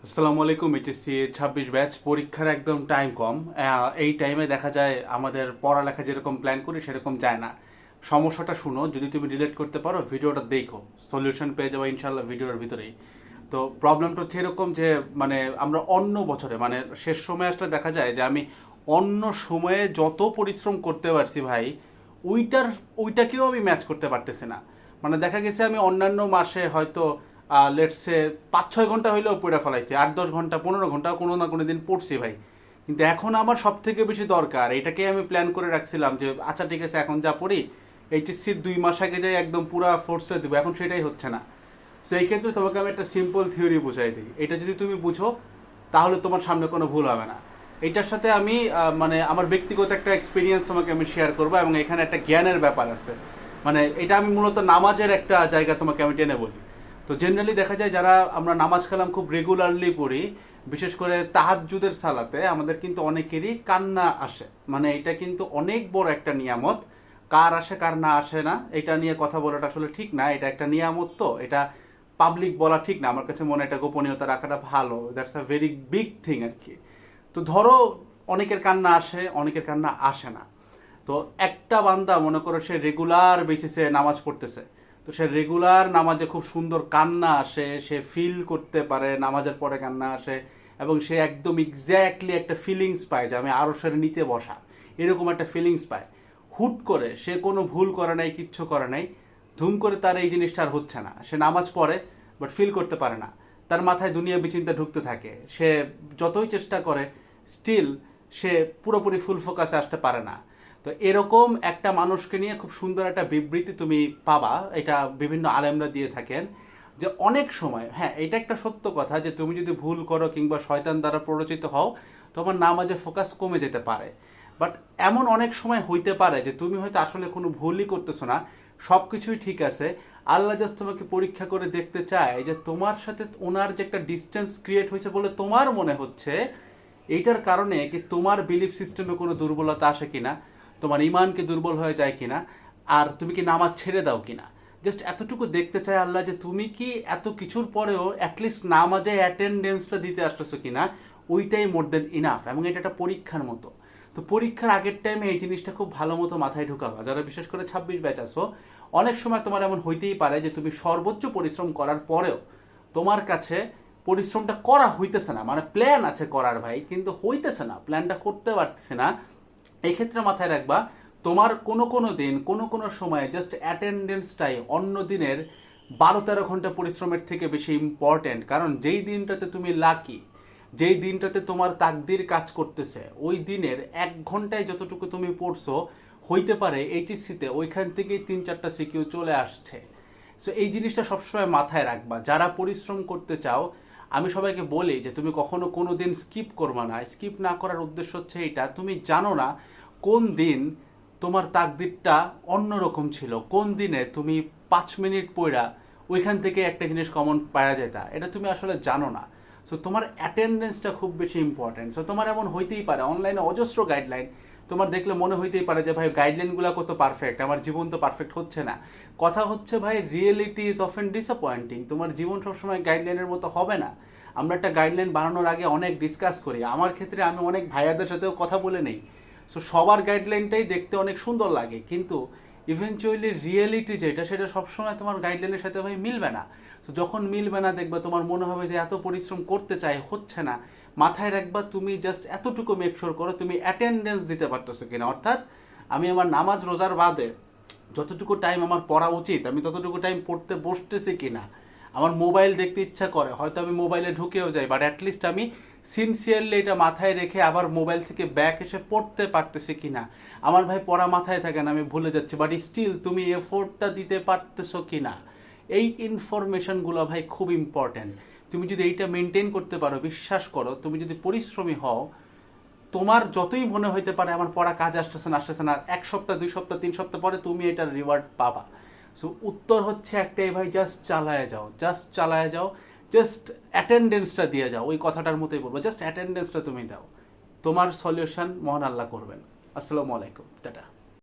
আসসালামু আলাইকুম। HSC 26 batch পরীক্ষার একদম টাইম কম। এই টাইমে দেখা যায় আমাদের পড়ালেখা যেরকম প্ল্যান করি সেরকম যায় না। সমস্যাটা শুনো, যদি তুমি রিলেট করতে পারো ভিডিওটা দেখো, সলিউশন পেয়ে যাবো ইনশাল্লাহ ভিডিওর ভিতরেই। তো প্রবলেমটা হচ্ছে এরকম যে মানে আমরা অন্য বছরে মানে শেষ সময় আসলে দেখা যায় যে আমি অন্য সময়ে যত পরিশ্রম করতে পারছি ভাই, ওইটার ওইটাকেও আমি ম্যাচ করতে পারতেছি না। মানে দেখা গেছে আমি অন্যান্য মাসে হয়তো লেটসে 5-6 ঘন্টা হইলেও পড়ে ফেলাইছি, 8-10 ঘন্টা 15 ঘন্টা কোনো না কোনো দিন পড়ছি ভাই। কিন্তু এখন আমার সব থেকে বেশি দরকার, এটাকে আমি প্ল্যান করে রাখছিলাম যে আচ্ছা ঠিক আছে এখন যা পড়ি এইচএসসির 2 মাস আগে যাই একদম পুরা ফোর্সটা দেবো, এখন সেটাই হচ্ছে না। সো এই ক্ষেত্রে তোমাকে আমি একটা সিম্পল থিওরি বুঝাই দিই, এটা যদি তুমি বুঝো তাহলে তোমার সামনে কোনো ভুল হবে না। এইটার সাথে আমি মানে আমার ব্যক্তিগত একটা এক্সপিরিয়েন্স তোমাকে আমি শেয়ার করবো, এবং এখানে একটা জ্ঞানের ব্যাপার আছে। মানে এটা আমি মূলত নামাজের একটা জায়গা তোমাকে আমি টেনে বলি। তো জেনারেলি দেখা যায় যারা আমরা নামাজ কালাম খুব রেগুলারলি পড়ি, বিশেষ করে তাহাজ্জুদের সালাতে আমাদের কিন্তু অনেকেরই কান্না আসে। মানে এটা কিন্তু অনেক বড় একটা নিয়ামত। কার আসে কার না আসে না এটা নিয়ে কথা বলাটা আসলে ঠিক না, এটা একটা নিয়ামত, তো এটা পাবলিক বলা ঠিক না। আমার কাছে মনে হয় এটা গোপনীয়তা রাখাটা ভালো, that's a very big thing আর কি। তো ধরো অনেকের কান্না আসে অনেকের কান্না আসে না। তো একটা বান্দা মনে করো সে রেগুলার বেসিসে নামাজ পড়তেছে, তো সে রেগুলার নামাজে খুব সুন্দর কান্না আসে, সে ফিল করতে পারে নামাজের পরে কান্না আসে, এবং সে একদম এক্স্যাক্টলি একটা ফিলিংস পায় যে আমি আরশের নিচে বসা, এরকম একটা ফিলিংস পায়। হুট করে সে কোনো ভুল করে নাই, কিচ্ছু করে নাই, ধুম করে তার এই জিনিসটা আর হচ্ছে না, সে নামাজ পড়ে বাট ফিল করতে পারে না, তার মাথায় দুনিয়া বিচিন্তা ঢুকতে থাকে, সে যতই চেষ্টা করে স্টিল সে পুরোপুরি ফুল ফোকাসে আসতে পারে না। তো এরকম একটা মানুষকে নিয়ে খুব সুন্দর একটা বিবৃতি তুমি পাবা, এটা বিভিন্ন আলেমরা দিয়ে থাকেন, যে অনেক সময়, হ্যাঁ এটা একটা সত্য কথা যে তুমি যদি ভুল করো কিংবা শয়তান দ্বারা প্ররোচিত হও তোমার নামাজে ফোকাস কমে যেতে পারে। বাট এমন অনেক সময় হইতে পারে যে তুমি হয়তো আসলে কোনো ভুলই করতেছো না, সব কিছুই ঠিক আছে, আল্লাহ জাস্ট তোমাকে পরীক্ষা করে দেখতে চায় যে তোমার সাথে ওনার যে একটা ডিস্টেন্স ক্রিয়েট হয়েছে বলে তোমার মনে হচ্ছে, এইটার কারণে কি তোমার বিলিফ সিস্টেমে কোনো দুর্বলতা আসে কিনা, তোমার ইমানকে দুর্বল হয়ে যায় কিনা, আর তুমি কি নামাজ ছেড়ে দাও কিনা। জাস্ট এতটুকু দেখতে চায় আল্লাহ যে তুমি কি এত কিছুর পরেও অ্যাটলিস্ট নামাজে অ্যাটেন্ডেন্সটা দিতে আসতেছো কিনা, ওইটাই মোর দেন ইনাফ। এবং এটা একটা পরীক্ষার মতো। তো পরীক্ষার আগের টাইমে এই জিনিসটা খুব ভালো মতো মাথায় ঢুকাবা, যারা বিশেষ করে 26 ব্যাচ আসো। অনেক সময় তোমার এমন হইতেই পারে যে তুমি সর্বোচ্চ পরিশ্রম করার পরেও তোমার কাছে পরিশ্রমটা করা হইতেছে না, মানে প্ল্যান আছে করার ভাই কিন্তু হইতেছে না, প্ল্যানটা করতে পারতেছে না। এই ক্ষেত্রে মাথায় রাখবা তোমার কোনো কোনো দিন কোনো কোনো সময়ে জাস্ট অ্যাটেন্ডেন্সটাই অন্য দিনের 12-13 ঘন্টা পরিশ্রমের থেকে বেশি ইম্পর্ট্যান্ট। কারণ যেই দিনটাতে তুমি লাকি, যেই দিনটাতে তোমার তাকদির কাজ করতেছে, ওই দিনের 1 ঘন্টায় যতটুকু তুমি পড়ছো হইতে পারে এইচএসসিতে ওইখান থেকেই 3-4টা সিকিউ চলে আসছে। সো এই জিনিসটা সবসময় মাথায় রাখবা যারা পরিশ্রম করতে চাও। আমি সবাইকে বলি যে তুমি কখনো কোনো দিন স্কিপ করবা না। স্কিপ না করার উদ্দেশ্য হচ্ছে এইটা, তুমি জানো না কোন দিন তোমার তাকদিরটা অন্যরকম ছিল, কোন দিনে তুমি 5 মিনিট পড়া ওইখান থেকে একটা জিনিস কমন পাওয়া যেতা, এটা তুমি আসলে জানো না। সো তোমার অ্যাটেন্ডেন্সটা খুব বেশি ইম্পর্টেন্ট। সো তোমার এমন হইতেই পারে অনলাইনে অজস্র গাইডলাইন, তোমার দেখলে মনে হইতেই পারে যে ভাই গাইডলাইনগুলো কত পারফেক্ট, আমার জীবন তো পারফেক্ট হচ্ছে না। কথা হচ্ছে ভাই রিয়েলিটি ইজ অফেন ডিসঅ্যাপয়েন্টিং, তোমার জীবন সবসময় গাইডলাইনের মতো হবে না। আমরা একটা গাইডলাইন বানানোর আগে অনেক ডিসকাস করি, আমার ক্ষেত্রে আমি অনেক ভাইয়াদের সাথেও কথা বলে নেই। সো সবার গাইডলাইনটাই দেখতে অনেক সুন্দর লাগে, কিন্তু ইভেনচুয়ালি রিয়েলিটি যেটা সেটা সবসময় তোমার গাইডলাইনের সাথে ভাই মিলবে না। তো যখন মিলবে না দেখবা তোমার মনে হবে যে এত পরিশ্রম করতে চাই হচ্ছে না। মাথায় রাখবা তুমি জাস্ট এতটুকু মেকশোর করো তুমি অ্যাটেন্ডেন্স দিতে পারতেছো কিনা, অর্থাৎ আমি আমার নামাজ রোজার বাদে যতটুকু টাইম আমার পড়া উচিত আমি ততটুকু টাইম পড়তে বসতেছি কিনা। আমার মোবাইল দেখতে ইচ্ছা করে, হয়তো আমি মোবাইলে ঢুকেও যাই, বাট অ্যাটলিস্ট আমি সিনসিয়ারলি এটা মাথায় রেখে আবার মোবাইল থেকে ব্যাক এসে পড়তে পারতেছি কিনা। আমার ভাই পড়া মাথায় থাকে না, আমি ভুলে যাচ্ছি, বাট স্টিল তুমি এফোর্টটা দিতে পারতেছো কিনা। এই ইনফরমেশনগুলো ভাই খুব ইম্পর্ট্যান্ট। তুমি যদি এইটা মেনটেন করতে পারো, বিশ্বাস করো তুমি যদি পরিশ্রমী হও, তোমার যতই মনে হইতে পারে আমার পড়া কাজ আসতেছে না, 1 সপ্তাহ 2 সপ্তাহ 3 সপ্তাহ পরে তুমি এটার রিওয়ার্ড পাবা। সো উত্তর হচ্ছে একটাই ভাই, জাস্ট চালায় যাও, জাস্ট চালায় যাও, জাস্ট অ্যাটেন্ডেন্সটা দিয়ে যাও। ওই কথাটার মতোই বলবো, জাস্ট অ্যাটেন্ডেন্সটা তুমি দাও, তোমার সলিউশন মহান আল্লাহ করবেন। আসসালামু আলাইকুম, টাটা।